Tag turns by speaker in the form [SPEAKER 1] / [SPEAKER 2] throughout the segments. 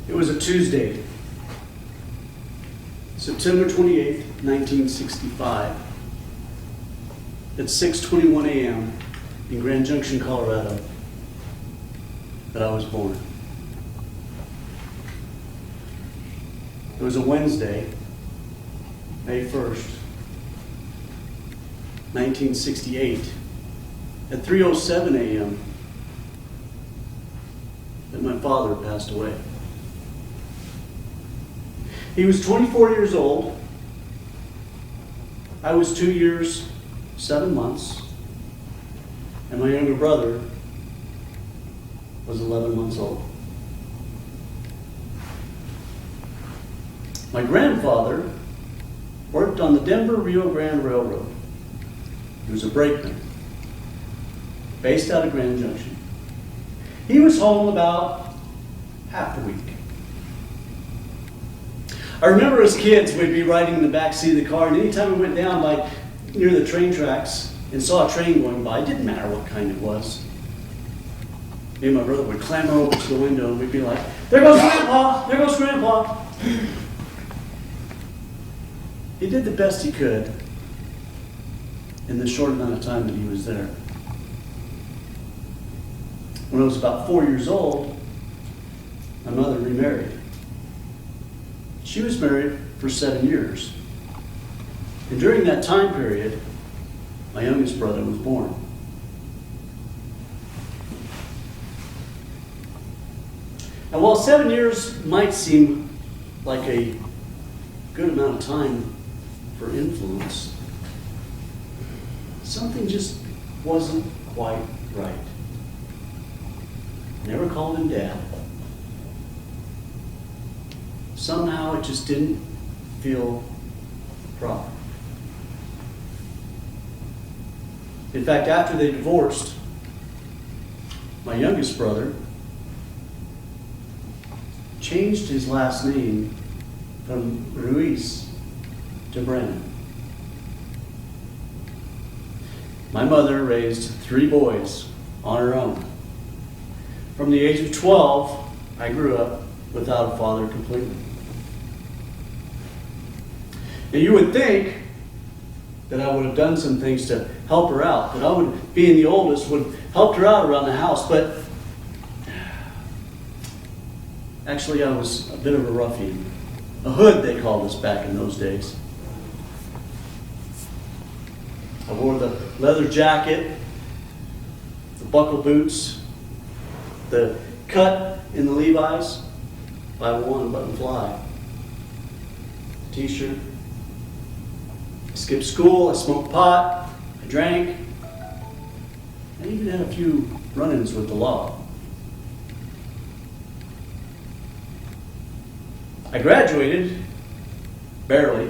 [SPEAKER 1] It was a Tuesday, September 28th, 1965, at 6:21 a.m. in Grand Junction, Colorado, that I was born. It was a Wednesday, May 1st, 1968, at 3:07 a.m. that my father passed away. He was 24 years old. I was 2 years, 7 months, and my younger brother was 11 months old. My grandfather worked on the Denver-Rio Grande Railroad. He was a brakeman, based out of Grand Junction. He was home about half the week. I remember as kids, we'd be riding in the back seat of the car, and anytime we went down by near the train tracks and saw a train going by, it didn't matter what kind it was. Me and my brother would clamber over to the window, and we'd be like, "There goes Grandpa! There goes Grandpa!" He did the best he could in the short amount of time that he was there. When I was about 4 years old, my mother remarried. She was married for 7 years. And during that time period, my youngest brother was born. And while 7 years might seem like a good amount of time for influence, something just wasn't quite right. Never called him Dad. Somehow it just didn't feel proper. In fact, after they divorced, my youngest brother changed his last name from Ruiz to Brennan. My mother raised 3 boys on her own. From the age of 12, I grew up without a father completely. Now, you would think that I would have done some things to help her out, that I would, being the oldest, would have helped her out around the house, but actually I was a bit of a ruffian. A hood, they called us back in those days. I wore the leather jacket, the buckle boots, the cut in the Levi's, 501 button fly, t-shirt. I skipped school, I smoked pot, I drank. I even had a few run-ins with the law. I graduated, barely,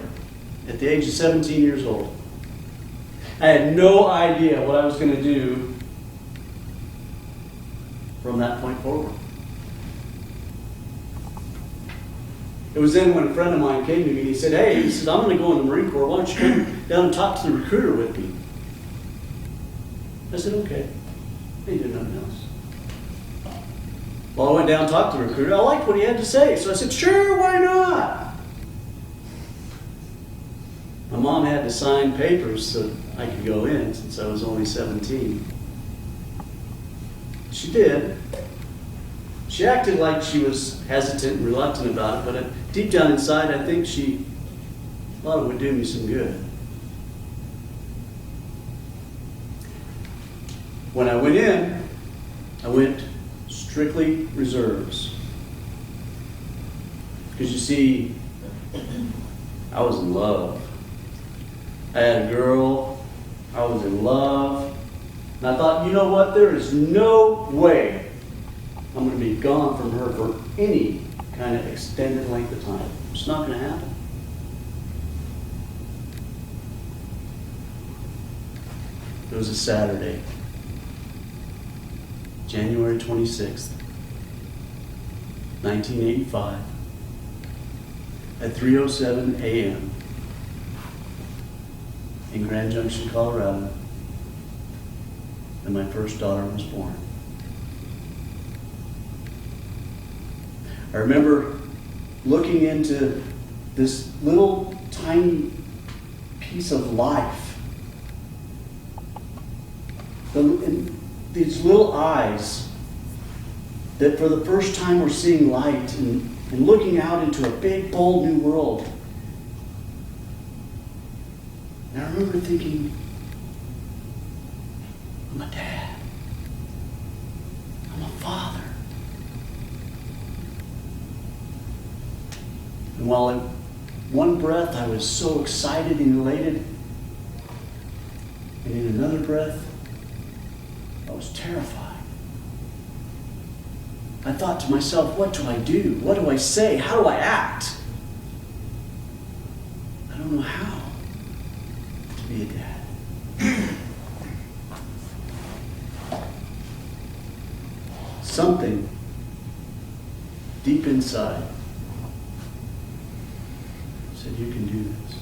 [SPEAKER 1] at the age of 17 years old. I had no idea what I was going to do from that point forward. It was then when a friend of mine came to me and he said, "Hey," he says, "I'm going to go in the Marine Corps. Why don't you come down and talk to the recruiter with me?" I said, "Okay." He did nothing else. Well, I went down and talked to the recruiter. I liked what he had to say, so I said, "Sure, why not?" My mom had to sign papers so I could go in since I was only 17. She did. She acted like she was hesitant and reluctant about it, but deep down inside, I think she thought it would do me some good. When I went in, I went strictly reserves. Because you see, I was in love. I had a girl, I was in love, and I thought, you know what, there is no way I'm going to be gone from her for any kind of extended length of time. It's not going to happen. It was a Saturday, January 26th, 1985, at 3:07 a.m. in Grand Junction, Colorado, and my first daughter was born. I remember looking into this little tiny piece of life. These little eyes that for the first time were seeing light and looking out into a big, bold new world. And I remember thinking, I'm a dad. I'm a father. And while in one breath I was so excited and elated, and in another breath I was terrified. I thought to myself, what do I do? What do I say? How do I act? I don't know how to be a dad. Something deep inside said, you can do this.